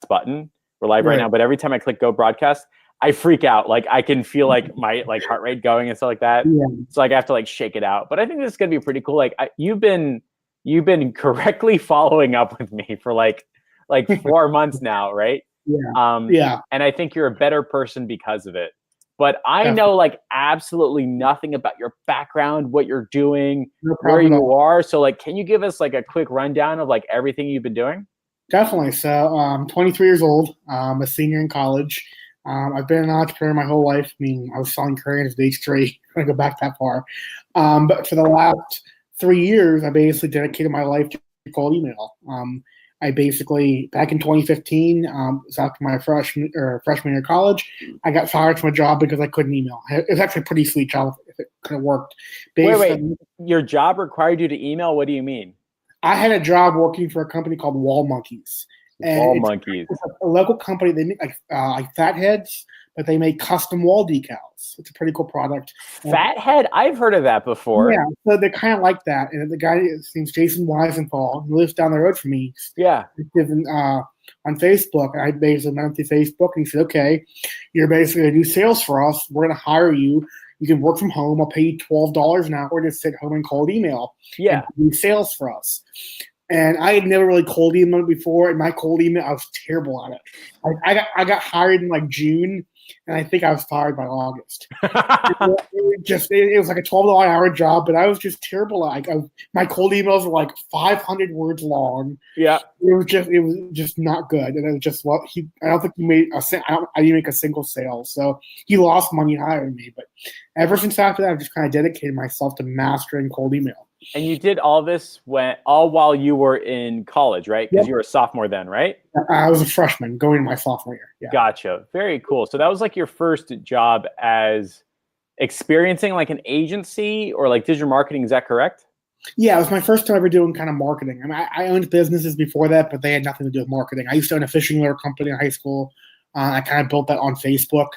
button. We're live right Right. now, but every time I click go broadcast, I freak out. Like I can feel like my heart rate going and stuff like that. Yeah. So like I have to like shake it out. But I think this is gonna be pretty cool. Like you've been correctly following up with me for like 4 months now, right? Yeah. Yeah. And I think you're a better person because of it. But I Definitely. know like absolutely nothing about your background, what you're doing, No where problem at you all. are. So like, can you give us like a quick rundown of like everything you've been doing? Definitely. So I'm 23 years old. I'm a senior in college. I've been an entrepreneur my whole life. I mean, I was selling crayons at age 3. I'm going to go back that far. But for the last 3 years, I basically dedicated my life to cold email. I basically, back in 2015, was after my freshman year of college, I got fired from a job because I couldn't email. It was actually a pretty sweet job if it could have worked. Wait. Your job required you to email? What do you mean? I had a job working for a company called Wall Monkeys. Wall And Monkeys. it's a local company. They make like Fatheads, but they make custom wall decals. It's a pretty cool product. Fathead? I've heard of that before. Yeah, so they're kind of like that. And the guy, his name's Jason Weisenthal. He lives down the road from me. Yeah. On Facebook. And I basically went through Facebook and he said, okay, you're basically going to do sales for us. We're going to hire you. You can work from home. I'll pay you $12 an hour to sit home and cold email. Yeah. And do sales for us. And I had never really cold emailed before. And my cold email, I was terrible at it. I got hired in like June, and I think I was fired by August. It was like a $12 hour job, but I was just terrible. My cold emails were like 500 words long. Yeah. It was just not good. And it was just, I don't think he made I didn't make a single sale. So he lost money hiring me. But ever since after that, I've just kind of dedicated myself to mastering cold email. And you did all this all while you were in college, right? Because Yep. you were a sophomore then, right? I was a freshman going into my sophomore year. Yeah. Gotcha. Very cool. So that was like your first job as experiencing like an agency or like digital marketing. Is that correct? Yeah, it was my first time ever doing kind of marketing. I mean, I owned businesses before that, but they had nothing to do with marketing. I used to own a fishing lure company in high school. I kind of built that on Facebook.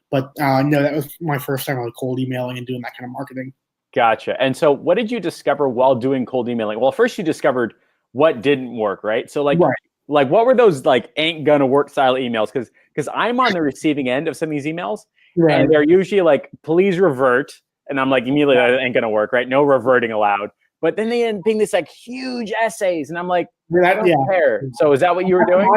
But no, that was my first time like cold emailing and doing that kind of marketing. Gotcha. And so what did you discover while doing cold emailing? Well, first you discovered what didn't work, right? So like what were those like ain't gonna work style emails? Because I'm on the receiving end of some of these emails, Right. and they're usually like, please revert. And I'm like, immediately, that ain't gonna work, right? No reverting allowed. But then they end up being this like huge essays, and I'm like, I don't care. So is that what you were doing?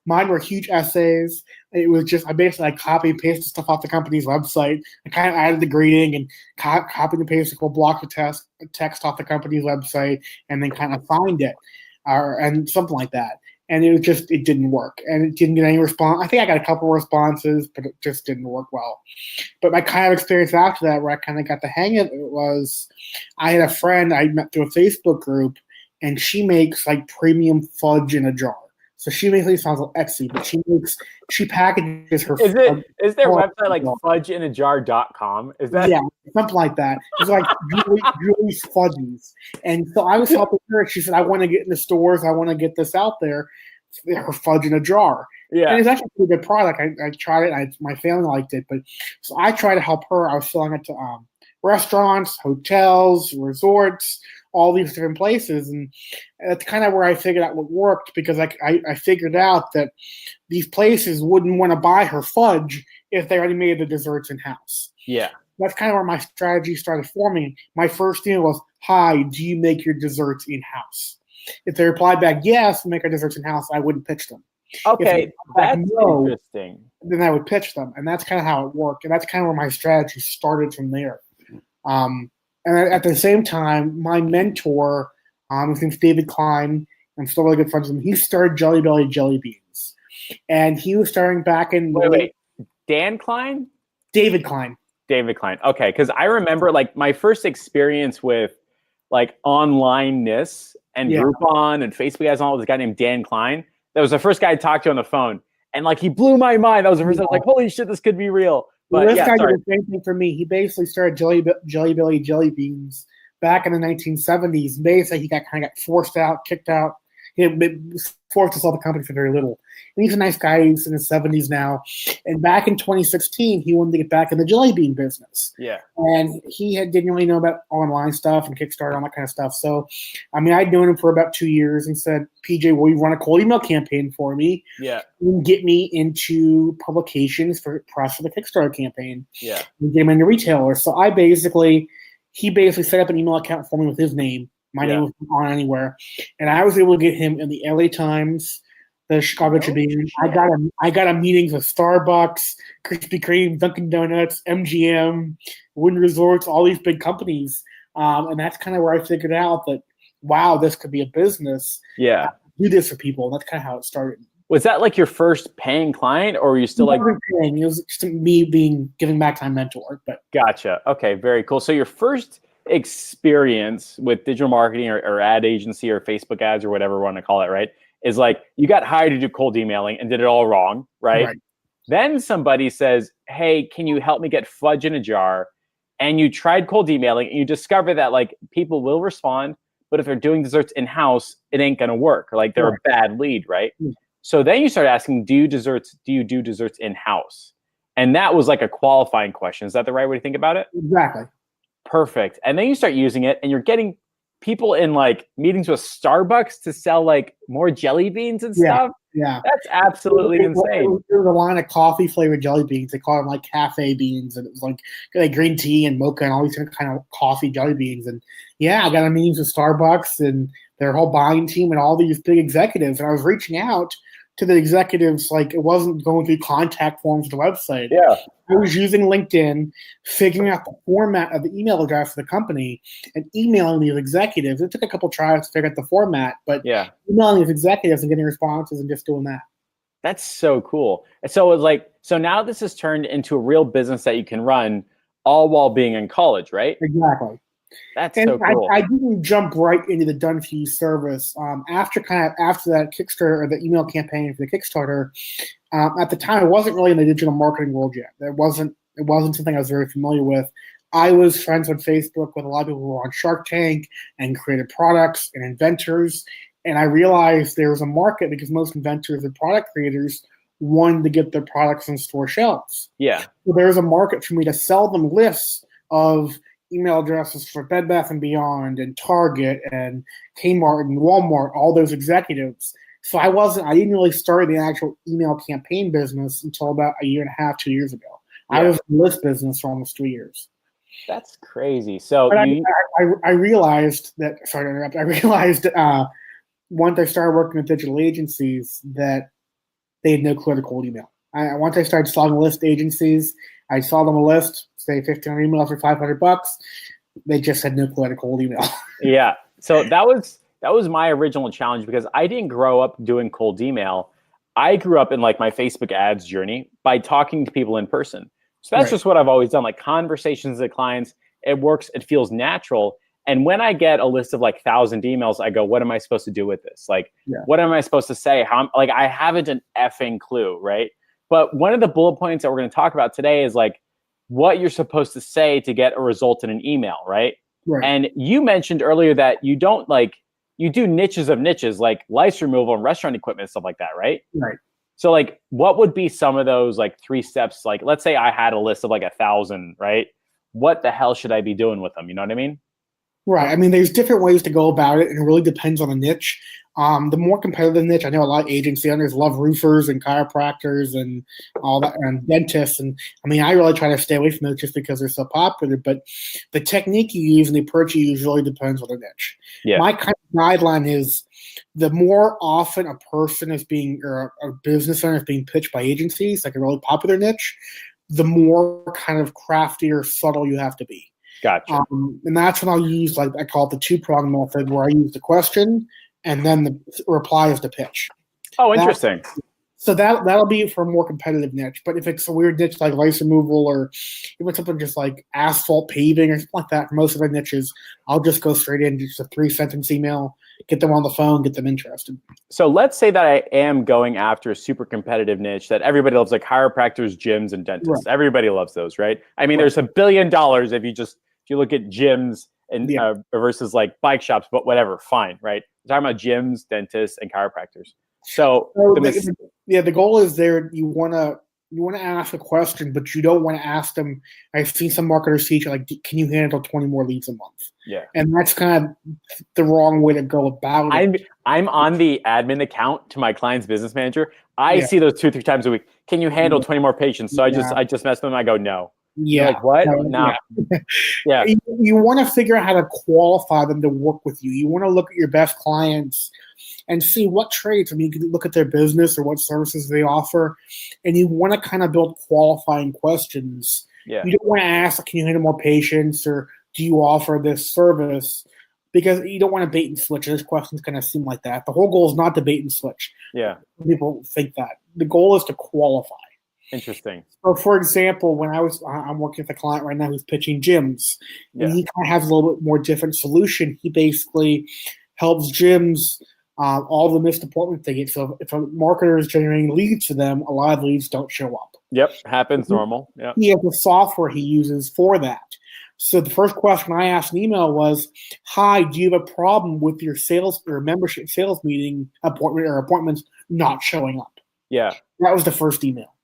Mine were huge essays. It was just I basically copy and pasted stuff off the company's website. I kind of added the greeting and copied and pasted a couple blocks of text off the company's website, and then kind of signed it, and something like that. And it didn't work, and it didn't get any response. I think I got a couple of responses, but it just didn't work well. But my kind of experience after that, where I kind of got the hang of it, was I had a friend I met through a Facebook group, and she makes like premium fudge in a jar. So she basically sounds like Etsy, but she packages her. Is their website like fudgeinajar.com? Is that? Yeah, something like that. It's like Julie's Fudgies. And so I was helping her. She said, I want to get in the stores. I want to get this out there. Her fudge in a jar. Yeah. And it's actually a pretty good product. I tried it. My family liked it. But so I tried to help her. I was selling it to restaurants, hotels, resorts, all these different places. And that's kind of where I figured out what worked, because I figured out that these places wouldn't want to buy her fudge if they already made the desserts in-house. Yeah. That's kind of where my strategy started forming. My first email was, hi, do you make your desserts in-house? If they replied back, yes, we make our desserts in-house, I wouldn't pitch them. Okay, that's interesting. Then I would pitch them. And that's kind of how it worked. And that's kind of where my strategy started from there. And at the same time, my mentor, his name's David Klein. I'm still really good friends with him. He started Jelly Belly Jelly Beans. And he was starting back in... Wait. Dan Klein? David Klein. David Klein. Okay, because I remember like my first experience with like online-ness and Groupon and Facebook ads and all, this guy named Dan Klein. That was the first guy I talked to on the phone. And like he blew my mind. That was the first time I was like, holy shit, this could be real. But this guy did the same thing for me. He basically started Jelly Belly Jelly Beans back in the 1970s. Basically, he got forced out, kicked out. He was forced to sell the company for very little. And he's a nice guy. He's in his 70s now. And back in 2016, he wanted to get back in the jelly bean business. Yeah. And didn't really know about online stuff and Kickstarter, all that kind of stuff. So, I mean, I'd known him for about 2 years and said, PJ, will you run a cold email campaign for me? Yeah. And get me into publications for press for the Kickstarter campaign. Yeah. And get him into retailers. So he basically set up an email account for me with his name. My name was on anywhere. And I was able to get him in the LA Times, the Chicago Tribune. I got a meetings with Starbucks, Krispy Kreme, Dunkin' Donuts, MGM, Wynn Resorts, all these big companies. And that's kind of where I figured out that, wow, this could be a business. Yeah. Do this for people. That's kind of how it started. Was that like your first paying client, or were you still like paying? It was just me giving back to my mentor. But gotcha. Okay, very cool. So your first experience with digital marketing or ad agency or Facebook ads or whatever we want to call it, right, is like you got hired to do cold emailing and did it all wrong, right? Then somebody says, hey, can you help me get fudge in a jar? And you tried cold emailing and you discover that like people will respond, but if they're doing desserts in-house, it ain't gonna work. Like they're a bad lead, right? So then you start asking, do you do desserts in-house? And that was like a qualifying question. Is that the right way to think about it? Exactly. Perfect. And then you start using it and you're getting people in like meetings with Starbucks to sell like more jelly beans and stuff. Yeah. That's absolutely insane. There was a line of coffee flavored jelly beans. They call them like cafe beans. And it was like green tea and mocha and all these kind of coffee jelly beans. And yeah, I got in meetings with Starbucks and their whole buying team and all these big executives. And I was reaching out to the executives, like it wasn't going through contact forms of the website. Yeah. I was using LinkedIn, figuring out the format of the email address for the company and emailing these executives. It took a couple tries to figure out the format, but emailing these executives and getting responses and just doing that. That's so cool. So it's like, so now this has turned into a real business that you can run all while being in college, right? Exactly. That's so cool. I didn't jump right into the done for you service. After that Kickstarter or the email campaign for the Kickstarter, at the time, I wasn't really in the digital marketing world yet. It wasn't something I was very familiar with. I was friends on Facebook with a lot of people who were on Shark Tank and created products and inventors. And I realized there was a market because most inventors and product creators wanted to get their products on store shelves. Yeah. So there was a market for me to sell them lists of email addresses for Bed Bath & Beyond and Target and Kmart and Walmart, all those executives. So I didn't really start the actual email campaign business until about a year and a half, 2 years ago. I was in the list business for almost 3 years. That's crazy. So I realized that, sorry to interrupt, I realized once I started working with digital agencies that they had no clue how to cold email. Once I started selling list agencies, I saw them a list, say 1,500 emails for $500. They just had no clue how to cold email. Yeah. So that was my original challenge because I didn't grow up doing cold email. I grew up in like my Facebook ads journey by talking to people in person. So that's just what I've always done, like conversations with clients. It works. It feels natural. And when I get a list of like 1,000 emails, I go, what am I supposed to do with this? Like, what am I supposed to say? I haven't an effing clue, right? But one of the bullet points that we're going to talk about today is like what you're supposed to say to get a result in an email, right? And you mentioned earlier that you do niches of niches, like lice removal and restaurant equipment, stuff like that, right? Right. So like, what would be some of those like 3 steps? Like, let's say I had a list of like 1,000, right? What the hell should I be doing with them? You know what I mean? Right. I mean, there's different ways to go about it, and it really depends on the niche. The more competitive niche, I know a lot of agency owners love roofers and chiropractors and all that, and dentists. And I mean, I really try to stay away from those just because they're so popular. But the technique you use and the approach you use really depends on the niche. Yeah. My kind of guideline is the more often a person is being, or a business owner is being pitched by agencies, like a really popular niche, the more kind of crafty or subtle you have to be. Gotcha. And that's when I'll use, like I call it the 2-prong method, where I use the question and then the reply is the pitch. Oh, interesting. So that'll be for a more competitive niche. But if it's a weird niche like lice removal or even something just like asphalt paving or something like that, for most of our niches, I'll just go straight in, just a 3-sentence email, get them on the phone, get them interested. So let's say that I am going after a super competitive niche that everybody loves, like chiropractors, gyms, and dentists. Right. Everybody loves those, right? I mean, there's $1 billion if you look at gyms and versus like bike shops, but whatever, fine, right? We're talking about gyms, dentists, and chiropractors. So, So the goal is there. You want to ask a question, but you don't want to ask them. I've seen some marketers teach like, can you handle 20 more leads a month? yeah. And that's kind of the wrong way to go about it. I'm on the admin account to my client's business manager. I see those 2-3 times a week. Can you handle 20 more patients? So I just mess with them. I go, no. Yeah. They're like, what? No. Yeah. You want to figure out how to qualify them to work with you. You want to look at your best clients and see what trades. I mean, you can look at their business or what services they offer, and you want to kind of build qualifying questions. Yeah. You don't want to ask, can you handle more patients, or do you offer this service? Because you don't want to bait and switch. Those questions kind of seem like that. The whole goal is not to bait and switch. Yeah. People think that. The goal is to qualify. Interesting. So, for example, when I'm working with a client right now who's pitching gyms, and he kind of has a little bit more different solution. He basically helps gyms all the missed appointments they get. So if a marketer is generating leads for them, a lot of leads don't show up. Yep, happens normal. Yep. He has the software he uses for that. So the first question I asked in email was, "Hi, do you have a problem with your sales or membership sales meeting appointment or appointments not showing up?" Yeah, that was the first email.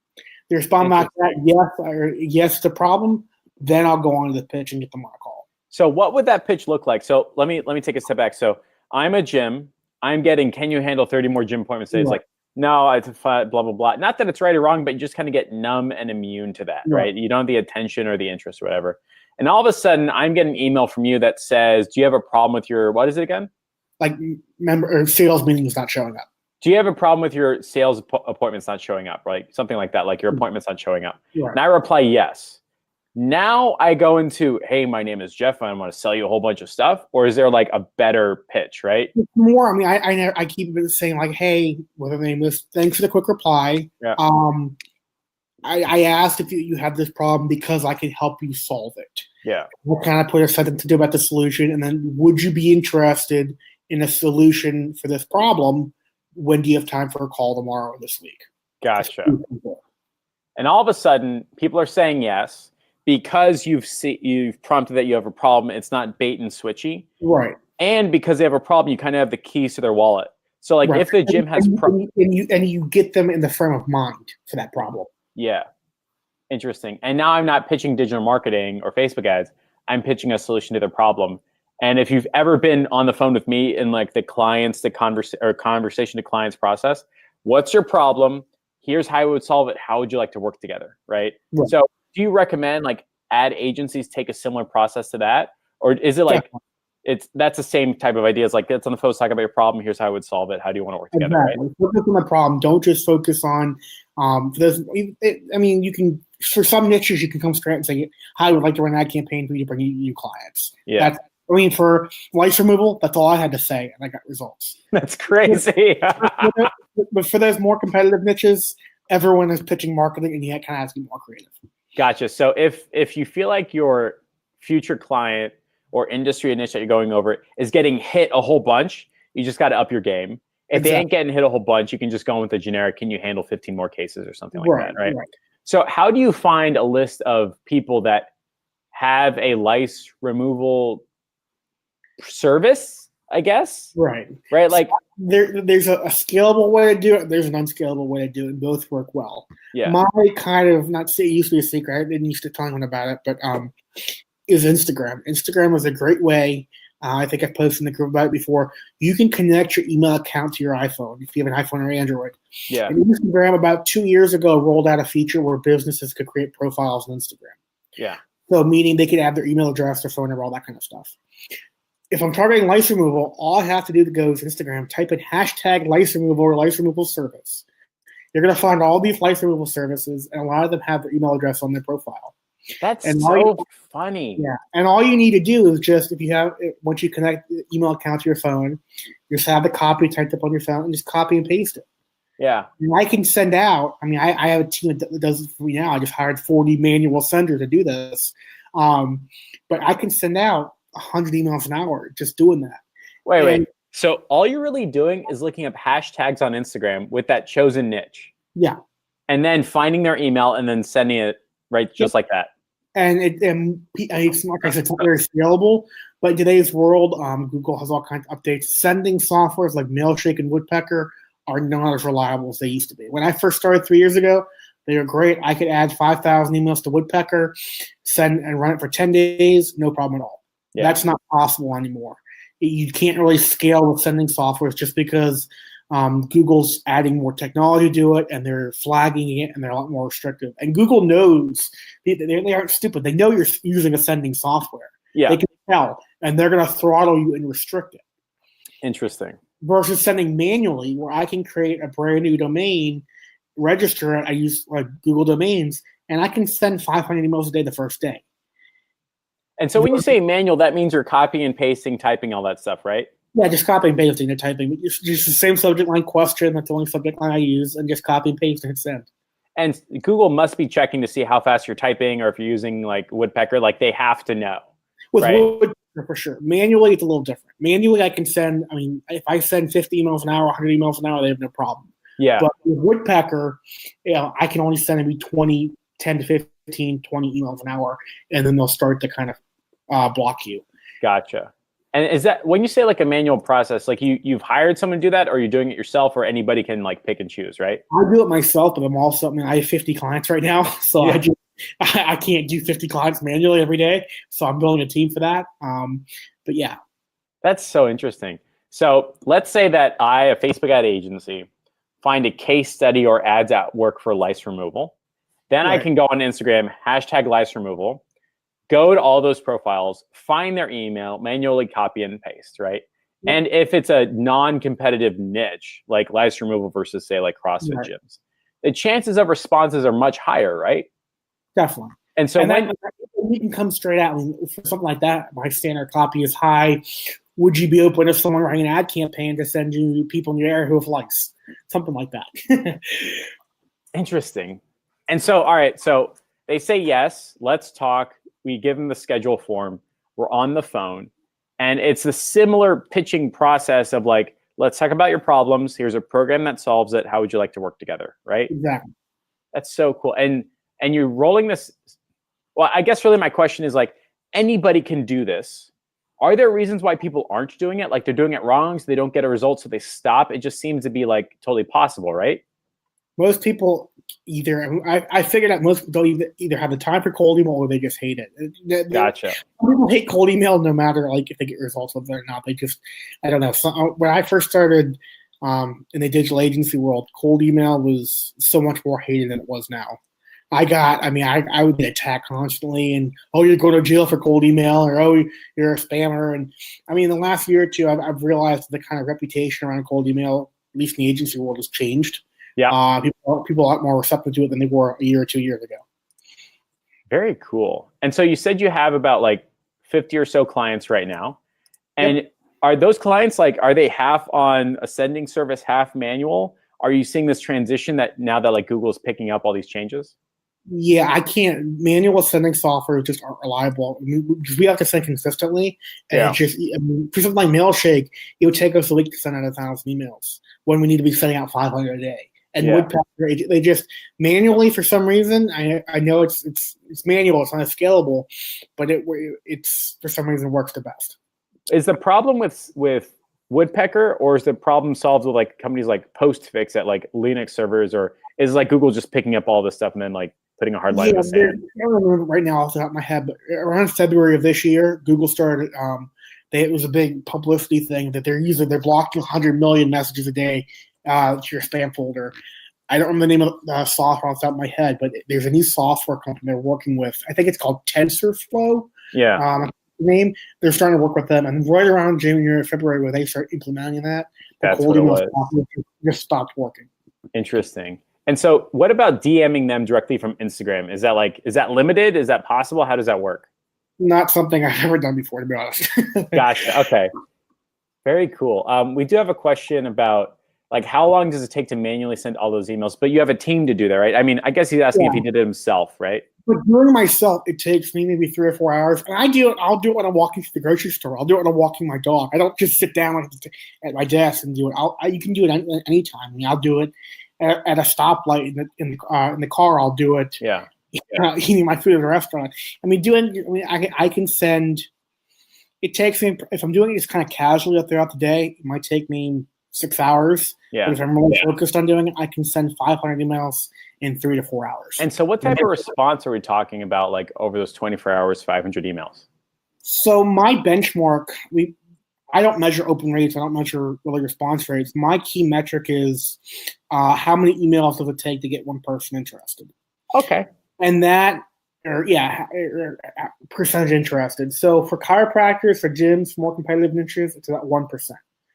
They respond back to that, yes, the problem. Then I'll go on to the pitch and get them on a call. So what would that pitch look like? So let me take a step back. So I'm a gym. I'm getting, can you handle 30 more gym appointments today? It's like, no, it's blah, blah, blah. Not that it's right or wrong, but you just kind of get numb and immune to that, right? You don't have the attention or the interest or whatever. And all of a sudden, I'm getting an email from you that says, do you have a problem with your, what is it again? Like sales meetings not showing up. Do you have a problem with your sales appointments not showing up, right? Something like that, like your appointments not showing up. Right. And I reply, yes. Now I go into, hey, my name is Jeff, and I want to sell you a whole bunch of stuff. Or is there like a better pitch, right? It's more, I mean, I keep saying like, hey, whatever the name is, thanks for the quick reply. Yeah. I asked if you have this problem because I can help you solve it. Yeah. What kind of put a sentence to do about the solution? And then would you be interested in a solution for this problem? When do you have time for a call tomorrow or this week? Gotcha. And all of a sudden, people are saying yes because you've prompted that you have a problem. It's not bait and switchy. Right. And because they have a problem, you kind of have the keys to their wallet. So like if the gym has and you get them in the frame of mind for that problem. Yeah. Interesting. And now I'm not pitching digital marketing or Facebook ads. I'm pitching a solution to their problem. And if you've ever been on the phone with me in like the conversation to clients process, what's your problem? Here's how I would solve it. How would you like to work together? Right. So do you recommend like ad agencies take a similar process to that? Or is it like that's the same type of idea? It's like, it's on the phone, talk about your problem. Here's how I would solve it. How do you want to work together? Exactly. Right? Focus on the problem. Don't just focus on, you can, for some niches, you can come straight and say, hi, I would like to run an ad campaign for you to bring you new clients. Yeah. For lice removal, that's all I had to say, and I got results. That's crazy. But for those more competitive niches, everyone is pitching marketing, and you kind of have to be more creative. Gotcha. So if you feel like your future client or industry niche that you're going over is getting hit a whole bunch, you just got to up your game. If they ain't getting hit a whole bunch, you can just go with the generic, can you handle 15 more cases or something like that, right? So how do you find a list of people that have a lice removal service, I guess? Right. Like there's a scalable way to do it. There's an unscalable way to do it. Both work well. Yeah. My kind of, not say it used to be a secret, I didn't used to tell anyone about it, but is Instagram. Instagram is a great way. I think I've posted in the group about it before. You can connect your email account to your iPhone if you have an iPhone or Android. Yeah. And Instagram about 2 years ago rolled out a feature where businesses could create profiles on Instagram. Yeah. So meaning they could add their email address, their phone number, all that kind of stuff. If I'm targeting lice removal, all I have to do to go to Instagram, type in hashtag lice removal or lice removal service. You're going to find all these lice removal services, and a lot of them have their email address on their profile. That's so funny. Yeah. And all you need to do is just, once you connect the email account to your phone, you just have the copy typed up on your phone and just copy and paste it. Yeah. And I can send out, I have a team that does it for me now. I just hired 40 manual senders to do this. But I can send out 100 emails an hour just doing that. Wait. So all you're really doing is looking up hashtags on Instagram with that chosen niche. Yeah. And then finding their email and then sending it just like that. And it's not very scalable, but in today's world, Google has all kinds of updates. Sending softwares like Mailshake and Woodpecker are not as reliable as they used to be. When I first started 3 years ago, they were great. I could add 5,000 emails to Woodpecker, send and run it for 10 days, no problem at all. Yeah. That's not possible anymore. You can't really scale with sending software just because Google's adding more technology to it, and they're flagging it, and they're a lot more restrictive. And Google knows they aren't stupid. They know you're using a sending software. Yeah. They can tell, and they're going to throttle you and restrict it. Interesting. Versus sending manually, where I can create a brand new domain, register it. I use like Google Domains, and I can send 500 emails a day the first day. And so when you say manual, that means you're copying and pasting, typing all that stuff, right? Yeah, just copy and pasting and typing. Just the same subject line question. That's the only subject line I use, and just copy and paste and hit send. And Google must be checking to see how fast you're typing, or if you're using like Woodpecker, like they have to know. With right? Woodpecker, for sure. Manually, it's a little different. Manually, I can send, if I send 50 emails an hour, 100 emails an hour, they have no problem. Yeah. But with Woodpecker, I can only send maybe 10 to 15, 20 emails an hour, and then they'll start to kind of block you. Gotcha. And is that, when you say like a manual process, like you've hired someone to do that, or you're doing it yourself, or anybody can like pick and choose, right? I do it myself, but I'm also, I have 50 clients right now, so yeah. I can't do 50 clients manually every day, so I'm building a team for that. But yeah. That's so interesting. So let's say that I, a Facebook ad agency, find a case study or ads at work for lice removal. Then right. I can go on Instagram, hashtag lice removal, go to all those profiles, find their email, manually copy and paste, right? Yeah. And if it's a non-competitive niche, like lice removal versus say like CrossFit right. gyms, the chances of responses are much higher, right? Definitely. And so when you can come straight out, for something like that, my standard copy is high. Would you be open if someone running an ad campaign to send you people in your area who have likes? Something like that. Interesting. And so, all right, so they say yes, let's talk. We give them the schedule form. We're on the phone. And it's a similar pitching process of like, let's talk about your problems. Here's a program that solves it. How would you like to work together, right? Exactly. That's so cool. And you're rolling this. Well, I guess really my question is like, anybody can do this. Are there reasons why people aren't doing it? Like they're doing it wrong, so they don't get a result, so they stop. It just seems to be like totally possible, right? Most people I figured out most people don't either have the time for cold email or they just hate it. Gotcha. People hate cold email no matter like if they get results with it or not. They just, I don't know. When I first started in the digital agency world, cold email was so much more hated than it was now. I would get attacked constantly, and you're going to jail for cold email, or you're a spammer. And in the last year or two, I've realized the kind of reputation around cold email, at least in the agency world, has changed. Yeah, people are a lot more receptive to it than they were a year or 2 years ago. Very cool. And so you said you have about like 50 or so clients right now, and yep. Are those clients are they half on a sending service, half manual? Are you seeing this transition that now that like Google's picking up all these changes? Yeah, I can't. Manual sending software just aren't reliable because we have to send consistently. And it's just, for something like Mailshake, it would take us a week to send out 1,000 emails when we need to be sending out 500 a day. And Woodpecker, they just manually, for some reason, I know it's manual, it's not scalable, but it's for some reason works the best. Is the problem with Woodpecker, or is the problem solved with like companies like Postfix at like Linux servers, or is like Google just picking up all this stuff and then like putting a hard line in the sand? I don't remember right now off the top of my head, but around February of this year, Google started. It was a big publicity thing that they're blocking 100 million messages a day to your spam folder. I don't remember the name of the software off the top of my head, but there's a new software company they're working with. I think it's called TensorFlow. Yeah. Name. They're starting to work with them, and right around January or February, where they start implementing that, that's what it was. Just stopped working. Interesting. And so, what about DMing them directly from Instagram? Is that limited? Is that possible? How does that work? Not something I've ever done before, to be honest. Gotcha. Okay. Very cool. We do have a question about like how long does it take to manually send all those emails? But you have a team to do that, right? I guess he's asking if he did it himself, right? But doing it myself, it takes me maybe 3 or 4 hours. And I'll do it when I'm walking to the grocery store. I'll do it when I'm walking my dog. I don't just sit down at my desk and do it. You can do it anytime. I'll do it at a stoplight in the car. I'll do it. Yeah. Eating my food at a restaurant. I can send. It takes me, if I'm doing it just kind of casually throughout the day, it might take me 6 hours. Yeah. But if I'm really focused on doing it, I can send 500 emails in 3 to 4 hours. And so what type of response are we talking about, like over those 24 hours, 500 emails? So my benchmark, I don't measure open rates. I don't measure really response rates. My key metric is how many emails does it take to get one person interested? Okay. And that, percentage interested. So for chiropractors, for gyms, more competitive niches, it's about 1%.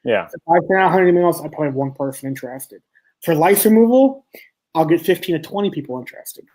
Yeah. If I send out 100 emails, I probably have one person interested. For lice removal, I'll get 15 to 20 people interested.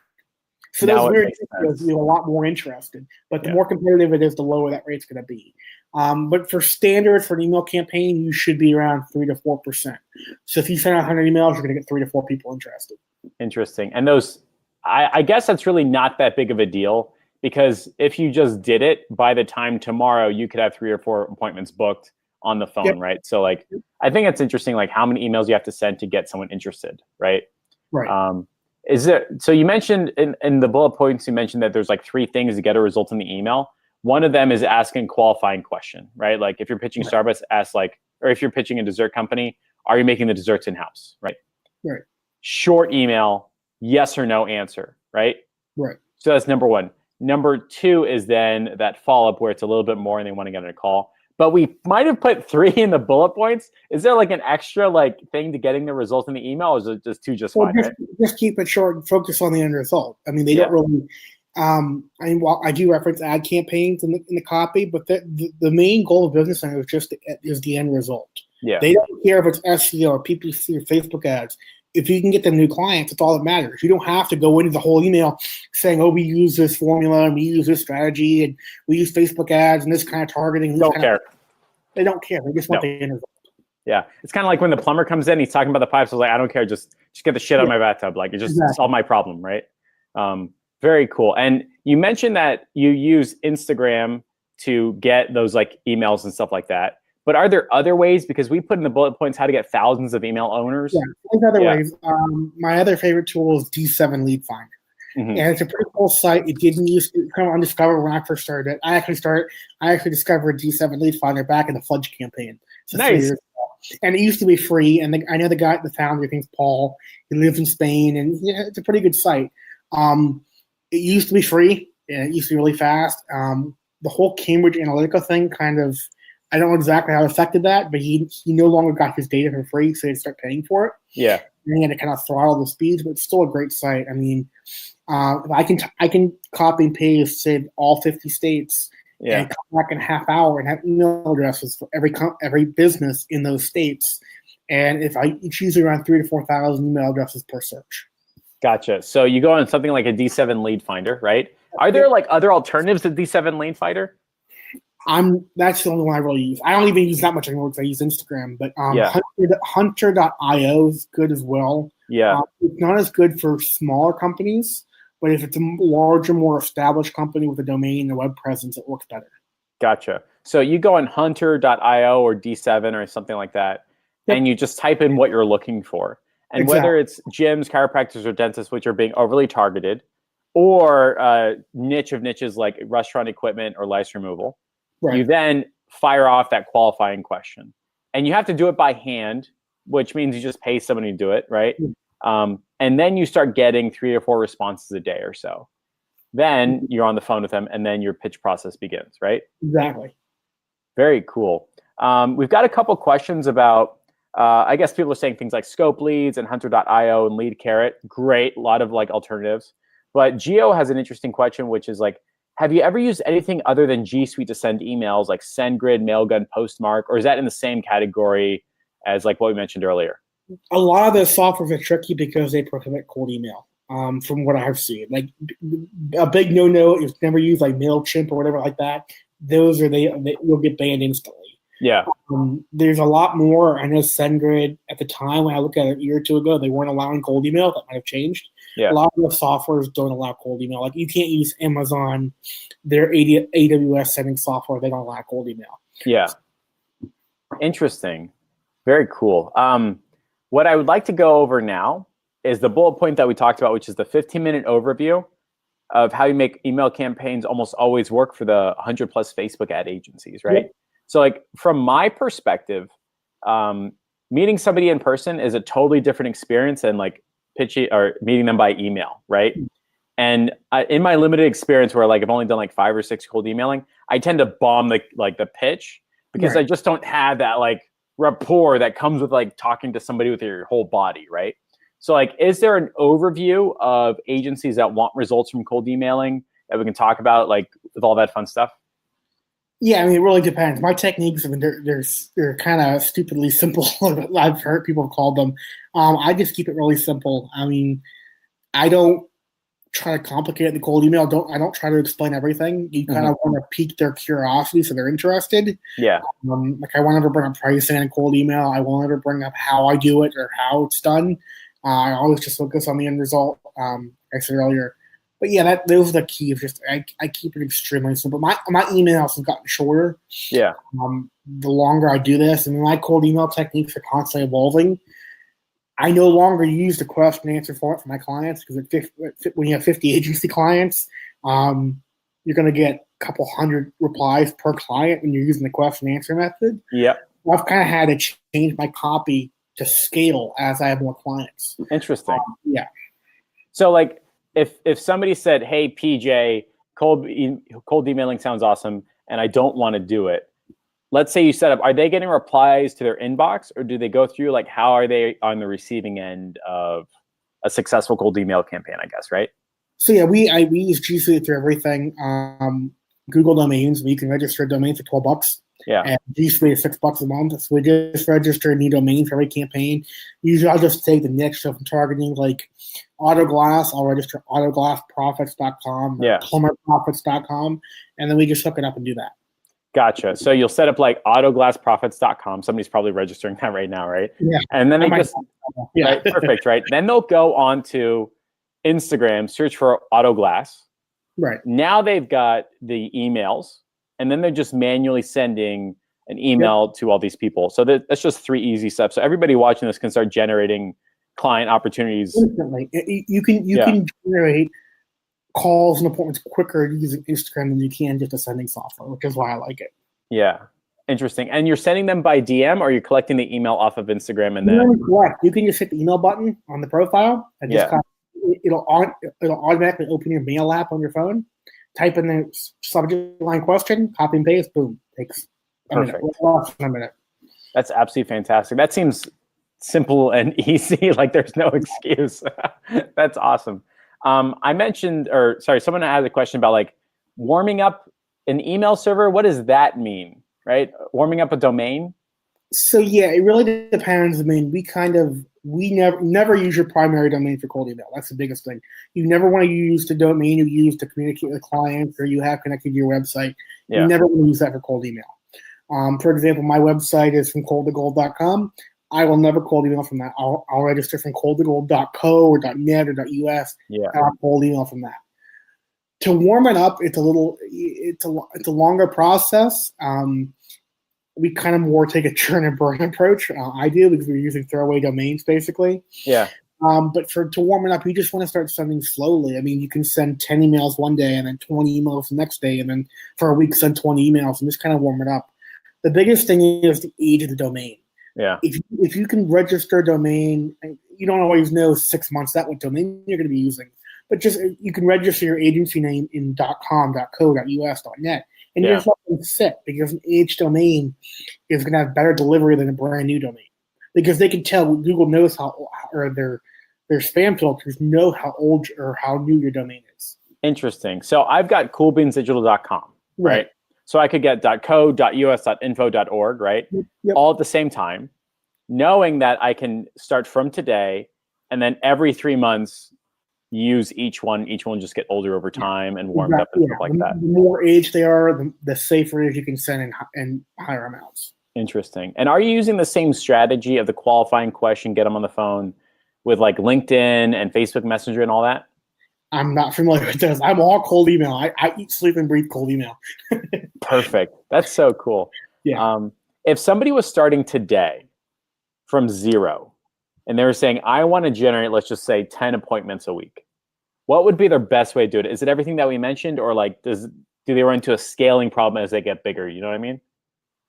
So those weird things, you're a lot more interested. But the more competitive it is, the lower that rate's going to be. But for standard for an email campaign, you should be around 3 to 4%. So if you send out 100 emails, you're going to get 3 to 4 people interested. Interesting. And those, I guess that's really not that big of a deal, because if you just did it, by the time tomorrow, you could have 3 or 4 appointments booked on the phone, right? So like, I think it's interesting, like how many emails you have to send to get someone interested, right? Right. Is there, so you mentioned in the bullet points, you mentioned that there's like 3 things to get a result in the email. One of them is asking qualifying question, right? Like if you're pitching Starbucks, ask like, or if you're pitching a dessert company, are you making the desserts in-house, right? Right. Short email, yes or no answer, right? Right. So that's number 1. Number 2 is then that follow-up where it's a little bit more and they want to get on a call. But we might have put 3 in the bullet points. Is there like an extra like thing to getting the result in the email, or is it just 2 just fine? Just keep it short and focus on the end result. I mean, they don't really. I do reference ad campaigns in the copy, but the main goal of business center is the end result. Yeah. They don't care if it's SEO or PPC or Facebook ads. If you can get them new clients, it's all that matters. You don't have to go into the whole email saying, "Oh, we use this formula and we use this strategy and we use Facebook ads and this kind of targeting." Don't care. They don't care. They just want the end result. Yeah, it's kind of like when the plumber comes in, he's talking about the pipes. I was like, I don't care, just get the shit out of my bathtub. Like, it just solve my problem, right? Very cool. And you mentioned that you use Instagram to get those like emails and stuff like that. But are there other ways? Because we put in the bullet points how to get thousands of email owners. Yeah, there's other ways. My other favorite tool is D7 Lead Finder. Mm-hmm. And it's a pretty cool site. It didn't use to come undiscovered when I first started. I actually discovered D7 Lead Finder back in the Fudge campaign. So nice. And it used to be free. And I know the founder, I think Paul. He lives in Spain, and it's a pretty good site. It used to be free, and it used to be really fast. The whole Cambridge Analytica thing kind of, I don't know exactly how it affected that, but he no longer got his data for free, so he had to start paying for it. Yeah. And he had to kind of throttle the speeds, but it's still a great site. I mean, I can copy and paste, say all 50 states, and come back in a half hour and have email addresses for every business in those states. And it's usually around 3,000 to 4,000 email addresses per search. Gotcha. So you go on something like a D7 Lead Finder, right? Are there like other alternatives to D7 Lead Finder? That's the only one I really use. I don't even use that much anymore because I use Instagram. But Hunter.io is good as well. Yeah. It's not as good for smaller companies, but if it's a larger, more established company with a domain and a web presence, it works better. Gotcha. So you go on Hunter.io or D7 or something like that, and you just type in what you're looking for. And whether it's gyms, chiropractors, or dentists, which are being overly targeted, or niche of niches like restaurant equipment or lice removal, you then fire off that qualifying question. And you have to do it by hand, which means you just pay somebody to do it, right? And then you start getting 3 or 4 responses a day or so. Then you're on the phone with them, and then your pitch process begins, right? Exactly. Very cool. We've got a couple questions about, I guess people are saying things like Scope Leads and Hunter.io and Lead Carrot. Great, a lot of like alternatives. But Geo has an interesting question, which is like, have you ever used anything other than G Suite to send emails like SendGrid, Mailgun, Postmark, or is that in the same category as like what we mentioned earlier? A lot of those softwares are tricky because they prohibit cold email. From what I've seen, like a big no-no is never use like MailChimp or whatever like that. Those are you'll get banned instantly. Yeah. There's a lot more. I know SendGrid at the time when I looked at it a year or two ago, they weren't allowing cold email. That might have changed. Yeah. A lot of the softwares don't allow cold email. Like you can't use Amazon, their AWS sending software. They don't allow cold email. Yeah. Interesting. Very cool. What I would like to go over now is the bullet point that we talked about, which is the 15-minute overview of how you make email campaigns almost always work for the 100+ Facebook ad agencies, right? Yep. So like from my perspective, meeting somebody in person is a totally different experience than like pitching or meeting them by email, right? And in my limited experience, where like I've only done like 5 or 6 cold emailing, I tend to bomb the pitch because I just don't have that like rapport that comes with like talking to somebody with your whole body, right? So like, is there an overview of agencies that want results from cold emailing that we can talk about, like with all that fun stuff? Yeah, I mean, it really depends. My techniques, I mean, they're kind of stupidly simple. I've heard people have called them. I just keep it really simple. I mean, I don't try to complicate the cold email. I don't try to explain everything. You kind of want to pique their curiosity so they're interested. Yeah. Like I won't ever bring up pricing in a cold email. I won't ever bring up how I do it or how it's done. I always just focus on the end result. Like I said earlier. But yeah, those are the key. Of just I keep it extremely simple. My emails have gotten shorter. Yeah. The longer I do this, and my cold email techniques are constantly evolving. I no longer use the question and answer format for my clients because when you have 50 agency clients, you're going to get a couple hundred replies per client when you're using the question and answer method. Yeah. I've kind of had to change my copy to scale as I have more clients. Interesting. Yeah. So like, if somebody said, "Hey, PJ, cold emailing sounds awesome, and I don't want to do it," let's say you set up, are they getting replies to their inbox, or do they go through, like, how are they on the receiving end of a successful cold email campaign, I guess, right? So yeah, we use G Suite for everything. Google Domains, we can register a domain for $12. Yeah. And G Suite is $6 a month. So we just register a new domain for every campaign. Usually I'll just take the niche stuff I'm targeting, like Autoglass. I'll register autoglassprofits.com, plumberprofits.com, and then we just hook it up and do that. Gotcha. So you'll set up like autoglassprofits.com. Somebody's probably registering that right now, right? Yeah. And then right, perfect, right? Then they'll go on to Instagram, search for Autoglass. Right. Now they've got the emails, and then they're just manually sending an email to all these people. So that's just 3 easy steps. So everybody watching this can start generating client opportunities instantly. You can generate calls and appointments quicker using Instagram than you can just a sending software, which is why I like it. Yeah. Interesting. And you're sending them by DM, or you're collecting the email off of Instagram and then you can just hit the email button on the profile and just it'll automatically open your mail app on your phone. Type in the subject line question, copy and paste, boom. Takes a minute. That's absolutely fantastic. That seems simple and easy. Like there's no excuse. That's awesome. someone had a question about like warming up an email server. What does that mean, right? Warming up a domain? So yeah, it really depends. I mean, we never use your primary domain for cold email. That's the biggest thing. You never want to use the domain you use to communicate with clients or you have connected to your website. Yeah. You never want to use that for cold email. For example, my website is from coldtogold.com. I will never cold email from that. I'll register from coldtogold.co or .net or .us. Yeah. And I'll cold email from that. To warm it up, it's a longer process. We kind of more take a churn and burn approach. I do because we're using throwaway domains basically. Yeah. But to warm it up, you just want to start sending slowly. I mean, you can send 10 emails one day and then 20 emails the next day, and then for a week send 20 emails and just kind of warm it up. The biggest thing is the age of the domain. Yeah. If you can register a domain, you don't always know 6 months out what domain you're going to be using, but just you can register your agency name in .com, .co, .us, .net. And you just let them sit because an aged domain is going to have better delivery than a brand new domain because they can tell. Google knows or their spam filters know how old or how new your domain is. Interesting. So I've got coolbeansdigital.com, right? So I could get .co, .us, .info, .org, right? Yep. All at the same time, knowing that I can start from today and then every 3 months use each one just get older over time and warmed up and stuff like that. The more age they are, the safer it is you can send in higher amounts. Interesting. And are you using the same strategy of the qualifying question, get them on the phone with like LinkedIn and Facebook Messenger and all that? I'm not familiar with this. I'm all cold email. I eat, sleep, and breathe cold email. Perfect. That's so cool. Yeah. If somebody was starting today from zero and they were saying, I want to generate, let's just say 10 appointments a week, what would be their best way to do it? Is it everything that we mentioned, or like do they run into a scaling problem as they get bigger? You know what I mean?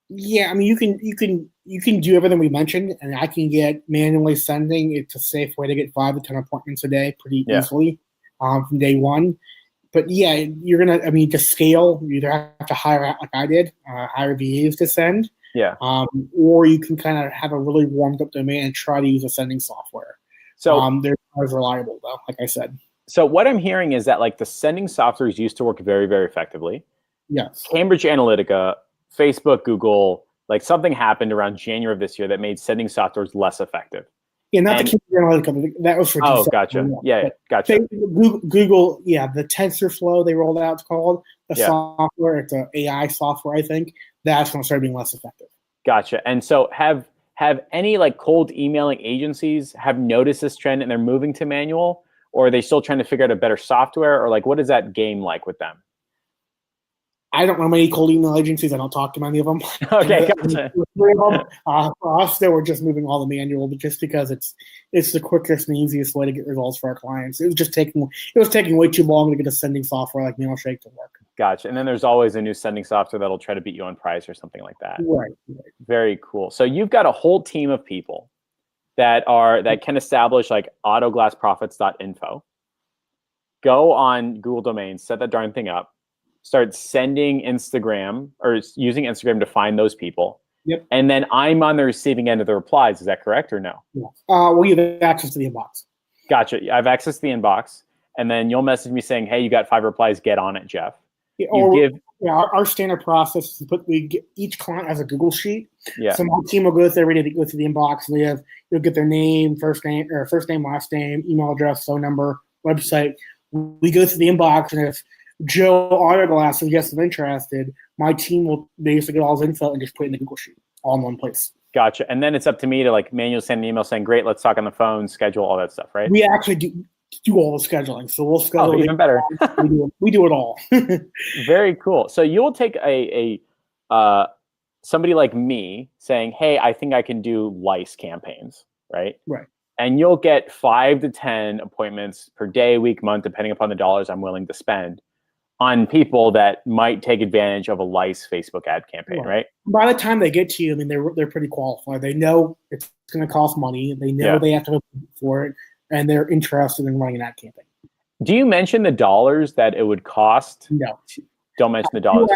Yeah, I mean, you can do everything we mentioned, and I can get manually sending. It's a safe way to get 5 to 10 appointments a day pretty Yeah. easily from day one. But yeah, you're gonna. I mean, to scale, you either have to hire out like I did, hire VAs to send, Yeah. or you can kind of have a really warmed up domain and try to use a sending software. So They're not as reliable though, like I said. so what I'm hearing is that like the sending softwares used to work very, very effectively. Yes. Cambridge Analytica, Facebook, Google, like something happened around January of this year that made sending softwares less effective. Yeah, not And- the Cambridge Analytica. That was for Oh, gotcha. Yeah, gotcha. Google, yeah, the TensorFlow they rolled out, it's called the Yeah. software. It's an AI software, I think. That's when it started being less effective. Gotcha. And so have any like cold emailing agencies have noticed this trend and they're moving to manual, or are they still trying to figure out a better software, or like what is that game like with them? I don't know many cold email agencies. I don't talk to many of them. Okay, gotcha. For us, though, we're just moving all the manual, but just because it's the quickest and easiest way to get results for our clients. It was taking way too long to get a sending software like Mailshake to work. Gotcha. And then there's always a new sending software that'll try to beat you on price or something like that. Right. Very cool. So you've got a whole team of people that can establish like autoglassprofits.info. Go on Google Domains, set that darn thing up, start sending Instagram or using Instagram to find those people. Yep. And then I'm on the receiving end of the replies. Is that correct or no? Yeah. We have access to the inbox. Gotcha. I have access to the inbox. And then you'll message me saying, hey, you got 5 replies. Get on it, Jeff. Our standard process is each client has a Google sheet. Yeah. So my team will go through every day. They go through the inbox. And you'll get their name, first name, last name, email address, phone number, website. We go through the inbox, and if Joe Autoglass suggests I'm interested, my team will basically get all his info and just put it in the Google sheet, all in one place. Gotcha. And then it's up to me to like manually send an email saying, great, let's talk on the phone, schedule all that stuff, right? We actually do all the scheduling. So we'll schedule. Oh, even better. we do it all. Very cool. So you will take a somebody like me saying, hey, I think I can do lice campaigns, right? Right. And you'll get 5 to 10 appointments per day, week, month, depending upon the dollars I'm willing to spend on people that might take advantage of a lice Facebook ad campaign, right? By the time they get to you, I mean, they're pretty qualified. They know it's going to cost money. They know they have to pay for it, and they're interested in running an ad campaign. Do you mention the dollars that it would cost? No. Don't mention the dollars.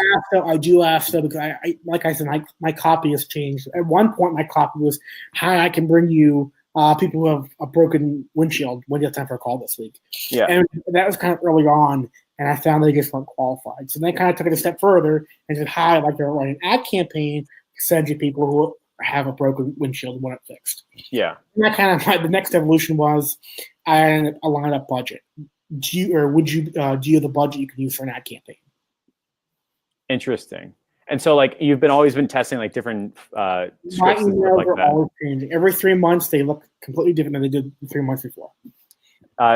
I do ask though, because I like I said, my copy has changed. At one point, my copy was, "Hi, I can bring you people who have a broken windshield. When do you have time for a call this week?" Yeah. And that was kind of early on, and I found they just weren't qualified. So they kind of took it a step further and said, "Hi, I'd like to run an ad campaign to send you people who have a broken windshield and want it fixed." Yeah. And that kind of the next evolution was a lineup budget. Do you have the budget you can use for an ad campaign? Interesting. And so, like, you've always been testing like different scripts and stuff like that. Always changing. Every 3 months, they look completely different than they did 3 months before.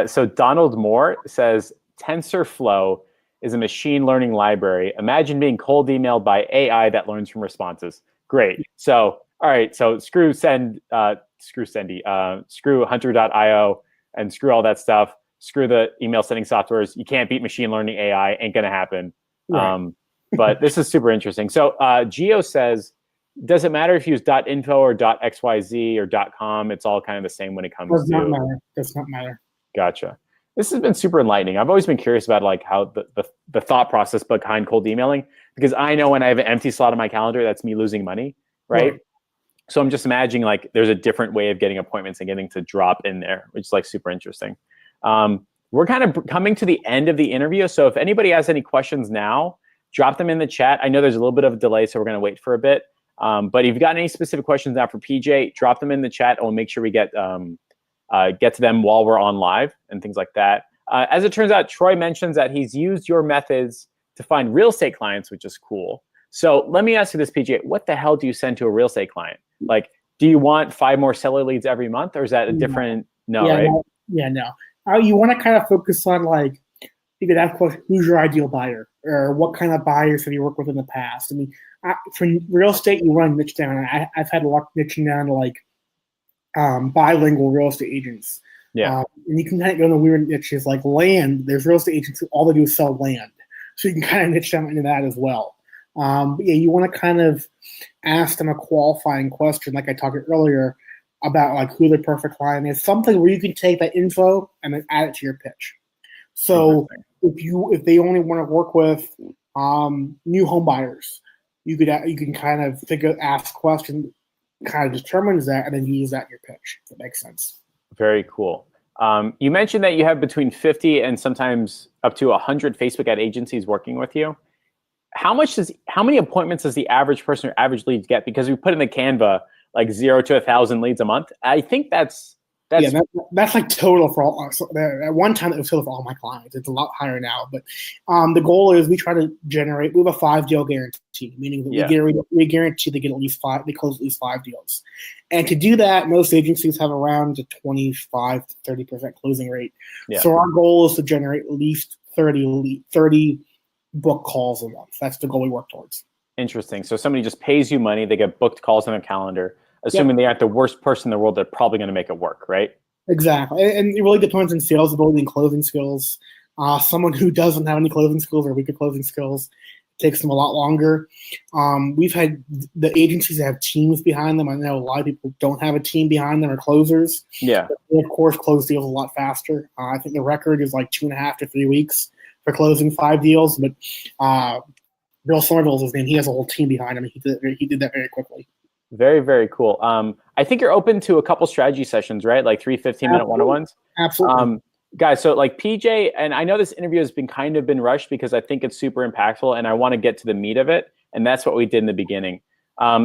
So Donald Moore says TensorFlow is a machine learning library. Imagine being cold emailed by AI that learns from responses. Great. So, all right. So screw Hunter.io and screw all that stuff. Screw the email sending softwares. You can't beat machine learning AI. Ain't gonna happen. Right. But this is super interesting. So Geo says, does it matter if you use .info or .xyz or .com? It's all kind of the same when it comes Does not matter. Does not matter. Gotcha. This has been super enlightening. I've always been curious about like how the thought process behind cold emailing, because I know when I have an empty slot on my calendar, that's me losing money, right? So I'm just imagining like there's a different way of getting appointments and getting to drop in there, which is like super interesting. We're kind of coming to the end of the interview. So if anybody has any questions now, drop them in the chat. I know there's a little bit of a delay, so we're going to wait for a bit. But if you've got any specific questions now for PJ, drop them in the chat, and we'll make sure we get to them while we're on live and things like that. As it turns out, Troy mentions that he's used your methods to find real estate clients, which is cool. So let me ask you this, PJ. What the hell do you send to a real estate client? Like, do you want 5 more seller leads every month, or is that a different? No, right? No. You want to kind of focus on like, you could ask, who's your ideal buyer, or what kind of buyers have you worked with in the past? I mean, for real estate, you want to niche down. I've had luck niching down to like bilingual real estate agents. Yeah. And you can kind of go into weird niches like land. There's real estate agents who all they do is sell land. So you can kind of niche down into that as well. But yeah, you want to kind of ask them a qualifying question, like I talked earlier, about like who the perfect client is. Something where you can take that info and then add it to your pitch. So if they only want to work with new home buyers, you can kind of ask question, kind of determines that, and then use that in your pitch. If that makes sense. Very cool. You mentioned that you have between 50 and sometimes up to 100 Facebook ad agencies working with you. How many appointments does the average person or average lead get? Because we put in the Canva like 0 to 1,000 leads a month. I think that's like total for all. So at one time it was total for all my clients. It's a lot higher now, but the goal is we try to generate. We have a 5-deal guarantee, meaning that we guarantee they get at least 5. They close at least 5 deals, and to do that, most agencies have around a 25 to 30% closing rate. Yeah. So our goal is to generate at least 30 book calls a month. That's the goal we work towards. Interesting. So somebody just pays you money, they get booked calls on their calendar, assuming they aren't the worst person in the world, they're probably going to make it work, right? Exactly. And it really depends on sales ability and closing skills. Someone who doesn't have any closing skills or weaker closing skills takes them a lot longer. We've had the agencies that have teams behind them. I know a lot of people don't have a team behind them or closers. Yeah. They, of course, close deals a lot faster. I think the record is like 2.5 to 3 weeks for closing 5 deals, but Bill Somerville's his name. He has a whole team behind him. He did that very quickly. Very, very cool. I think you're open to a couple strategy sessions, right? Like 3 15-minute one-on-ones. Absolutely. Guys, so like PJ, and I know this interview has been rushed because I think it's super impactful and I want to get to the meat of it. And that's what we did in the beginning.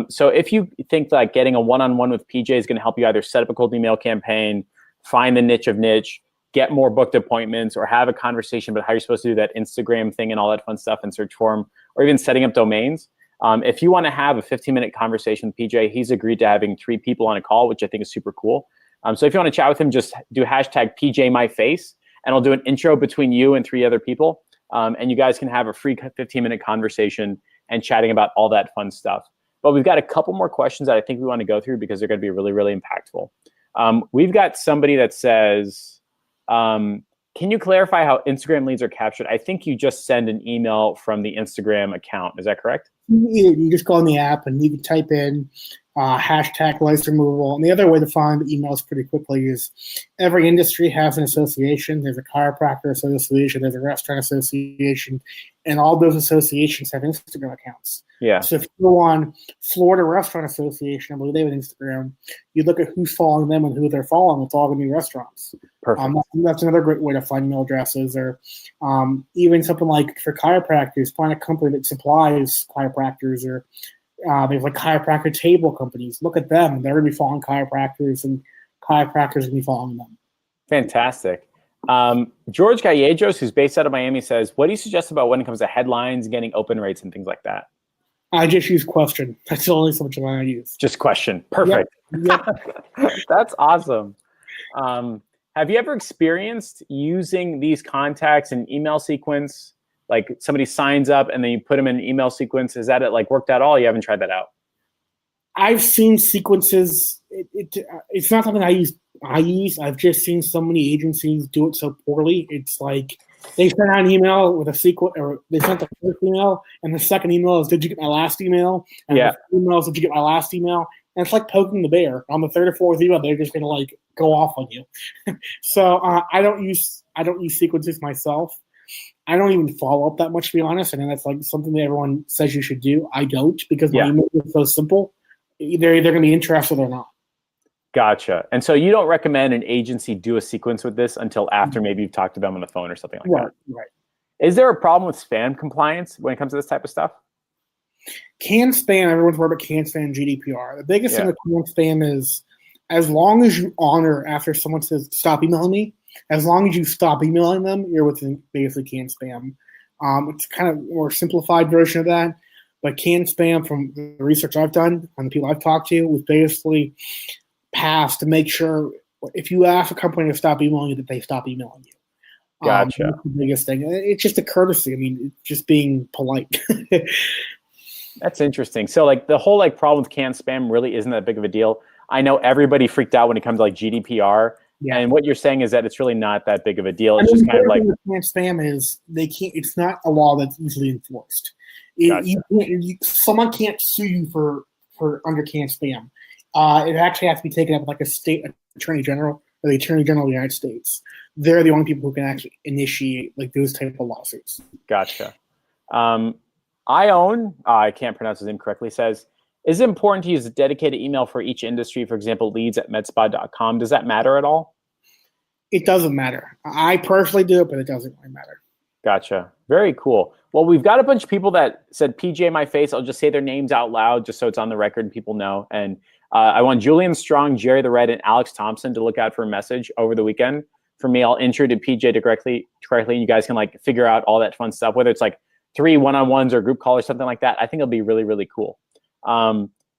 So if you think like getting a one-on-one with PJ is going to help you either set up a cold email campaign, find the niche of niche, get more booked appointments, or have a conversation about how you're supposed to do that Instagram thing and all that fun stuff in search form, or even setting up domains. If you want to have a 15-minute conversation with PJ, he's agreed to having 3 people on a call, which I think is super cool. So if you want to chat with him, just do hashtag PJMyFace, and I'll do an intro between you and 3 other people. And you guys can have a free 15-minute conversation and chatting about all that fun stuff. But we've got a couple more questions that I think we want to go through because they're going to be really, really impactful. We've got somebody that says, can you clarify how Instagram leads are captured? I think you just send an email from the Instagram account. Is that correct? You just go in the app and you can type in hashtag lice removal. And the other way to find the emails pretty quickly is every industry has an association. There's a chiropractor association, there's a restaurant association, and all those associations have Instagram accounts. Yeah. So if you go on Florida Restaurant Association, I believe they have an Instagram, you look at who's following them and who they're following. It's all going to be restaurants. Perfect. That's another great way to find email addresses. Or even something like for chiropractors, find a company that supplies chiropractors, or there's like chiropractor table companies. Look at them. They're going to be following chiropractors, and chiropractors are going to be following them. Fantastic. George Gallegos, who's based out of Miami, says, what do you suggest about when it comes to headlines, getting open rates, and things like that? I just use question. That's the only subject I use. Just question. Perfect. Yep. That's awesome. Have you ever experienced using these contacts in email sequence? Like somebody signs up and then you put them in an email sequence. Is that like worked at all? You haven't tried that out? I've seen sequences. It's not something I use. I've just seen so many agencies do it so poorly. It's like they send out an email with a sequence, or they sent the first email, and the second email is, "Did you get my last email?" And the email is, "Did you get my last email?" And it's like poking the bear. On the 3rd or 4th email, they're just gonna like go off on you. So I don't use sequences myself. I don't even follow up that much, to be honest. And that's like something that everyone says you should do. I don't, because my email is so simple. They're either going to be interested or not. Gotcha. And so you don't recommend an agency do a sequence with this until after maybe you've talked to them on the phone or something like that? Right. Is there a problem with spam compliance when it comes to this type of stuff? Can spam, everyone's worried about can spam GDPR. The biggest thing with can spam is, as long as you honor after someone says, stop emailing me, as long as you stop emailing them, you're within basically can spam. It's kind of a more simplified version of that. But can spam, from the research I've done and the people I've talked to, was basically passed to make sure if you ask a company to stop emailing you, that they stop emailing you. Gotcha. That's the biggest thing. It's just a courtesy. I mean, it's just being polite. That's interesting. So like the whole like problem with canned spam really isn't that big of a deal. I know everybody freaked out when it comes to like GDPR. Yeah. And what you're saying is that it's really not that big of a deal. It's just kind of like canned spam is they can't. It's not a law that's easily enforced. Someone can't sue you for undercanned spam. It actually has to be taken up with like a state attorney general or the attorney general of the United States. They're the only people who can actually initiate like those type of lawsuits. Gotcha. I can't pronounce his name correctly, says, is it important to use a dedicated email for each industry? For example, leads@medspa.com. Does that matter at all? It doesn't matter. I personally do it, but it doesn't really matter. Gotcha. Very cool. Well, we've got a bunch of people that said PJ my face. I'll just say their names out loud just so it's on the record and people know. And I want Julian Strong, Jerry the Red, and Alex Thompson to look out for a message over the weekend. For me, I'll intro to PJ directly, and you guys can like figure out all that fun stuff, whether it's like 3 one-on-ones or group call or something like that. I think it'll be really, really cool.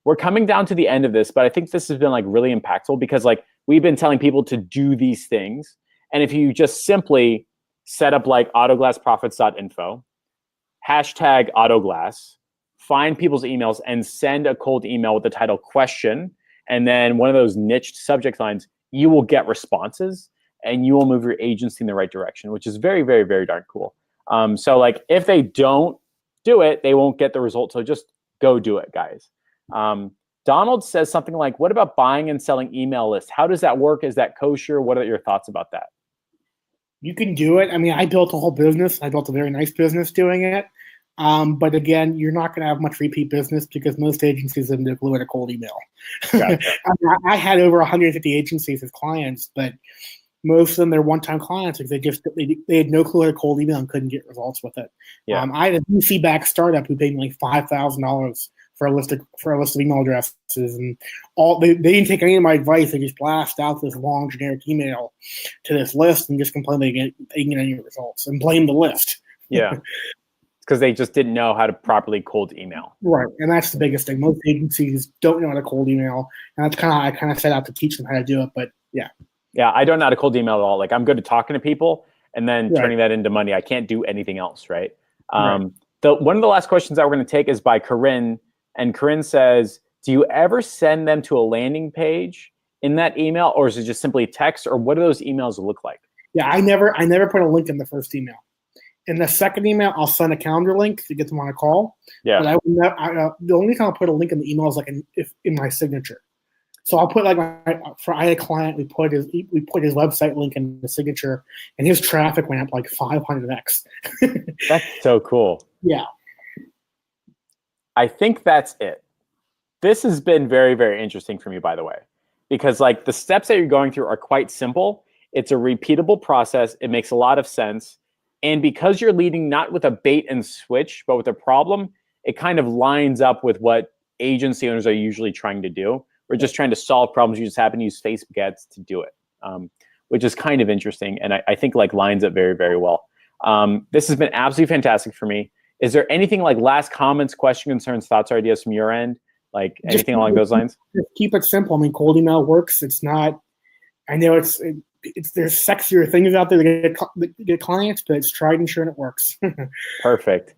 We're coming down to the end of this, but I think this has been like really impactful because like we've been telling people to do these things. And if you just simply set up like autoglassprofits.info, hashtag autoglass, find people's emails and send a cold email with the title question, and then one of those niched subject lines, you will get responses and you will move your agency in the right direction, which is very, very, very darn cool. So like if they don't do it, they won't get the result. So just go do it, guys. Donald says something like, what about buying and selling email lists? How does that work? Is that kosher? What are your thoughts about that? You can do it. I mean, I built a whole business. I built a very nice business doing it. But again, you're not going to have much repeat business because most agencies have no clue what a cold email. Gotcha. I had over 150 agencies as clients, but most of them, they're one-time clients because they had no clue what a cold email and couldn't get results with it. Yeah. I had a VC-backed startup who paid me like $5,000 for a list of email addresses, and they didn't take any of my advice. They just blast out this long generic email to this list and just complain they didn't get any results and blame the list. Yeah, because they just didn't know how to properly cold email. Right, and that's the biggest thing. Most agencies don't know how to cold email, and that's I kind of set out to teach them how to do it. But yeah. Yeah, I don't know how to cold email at all. Like I'm good at talking to people and then turning that into money. I can't do anything else, right? One of the last questions that we're going to take is by Corinne. And Corinne says, do you ever send them to a landing page in that email, or is it just simply text, or what do those emails look like? Yeah, I never put a link in the first email. In the second email, I'll send a calendar link to get them on a call. Yeah. But the only time I'll put a link in the email is like in my signature. So I'll put like I had a client, we put his website link in the signature, and his traffic went up like 500x. That's so cool. Yeah. I think that's it. This has been very, very interesting for me, by the way, because like the steps that you're going through are quite simple. It's a repeatable process. It makes a lot of sense. And because you're leading not with a bait and switch, but with a problem, it kind of lines up with what agency owners are usually trying to do. We're just trying to solve problems. You just happen to use Facebook ads to do it, which is kind of interesting. And I think like lines up very, very well. This has been absolutely fantastic for me. Is there anything like last comments, question, concerns, thoughts, or ideas from your end? Like anything along those lines? Keep it simple. I mean, cold email works. It's not, I know there's sexier things out there to get clients, but it's tried and true and it works. Perfect.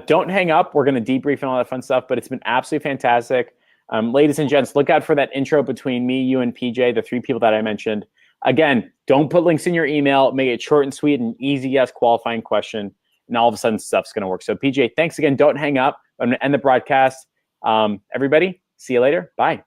Don't hang up. We're going to debrief and all that fun stuff, but it's been absolutely fantastic. Ladies and gents, look out for that intro between me, you, and PJ, the 3 people that I mentioned. Again, don't put links in your email. Make it short and sweet and easy yes qualifying question. And all of a sudden stuff's going to work. So PJ, thanks again. Don't hang up. I'm going to end the broadcast. Everybody, see you later. Bye.